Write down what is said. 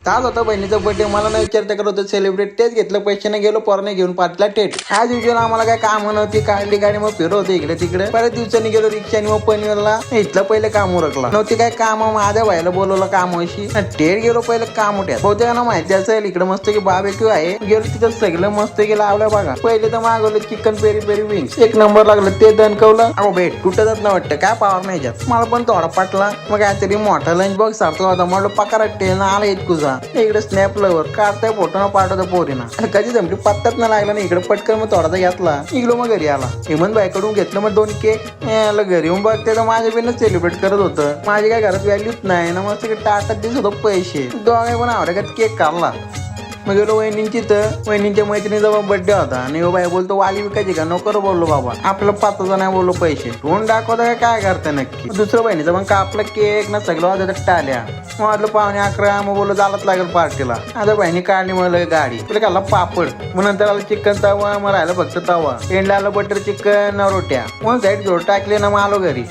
ताज होता बहिणीचा बर्थडे, मला नाही विचारता करत होतं सेलिब्रेट, तेच घेतलं पैशाने गेलो पोराने घेऊन पाठला टेट. आज युजल आम्हाला काय काम नव्हती, काढली गाडी मग फिरवते इकडे तिकडे. बऱ्याच दिवसांनी गेलो रिक्षाने मग पनवेलला, इथलं पहिले काम उरकला नव्हती काय काम, माझ्या भाईला बोलवलं काम अशी टेट गेलो पहिले काम उठ्यात. बहुतेकांना माहिती असेल इकडे मस्त की बार्बेक्यू आहे, गेलो तिथं सगळं मस्त की लावलं बघा. पहिले तर मागवलं चिकन पेरी पेरी विंग्स, एक नंबर लागलं ते दणकवलं. अहो भेट कुठं ना वाटतं, काय पावर नाही जात. मला पण थोडा पाटला, मग काहीतरी मोठा लंच बॉक्स सारखा होता, म्हटलं पकारा टेन आला इतकुजा. इकडे स्नॅप लवर काढताय फोटो ना पाठवतो पोरीना, कधी जमली पत्ताच ना लागला नाही. इकडे पटकन मग थोडासा घेतला, इकडं मग घरी आला. हेमंत बाईकडून घेतलं मग 2 केक. घरी येऊन बघते तर माझ्या बिनच सेलिब्रेट करत होतं. माझी काय घरात व्हॅल्यूच नाही ना, मस्त टाटात दिसत होतं पैसे. दोघे पण आवडत केक काढला. मग गेलो वहिनींची, तर वहिनींच्या मैत्रिणीचा बर्थडे होता आणि बाई बोलतो वाली विकायची का, नको बोललो बाबा, आपलं 5,000 नाही बोललो पैसे तोंड दाखवता काय करता नक्की. दुसरं बहिणीचा मग का आपला केक ना सगळं होतं टाल्या. मग वाटलं 11:15 मग बोललो जायलाच लागेल पार्टीला. आता बहिणी काढली मला गाडी, तुला खाल्ला पापड, मग नंतर आलं चिकन तवा, मग राहिलं फक्त तवा, एंडला आलं बटर चिकन रोट्या, मग साईड जोड टाकले ना मग आलो घरी.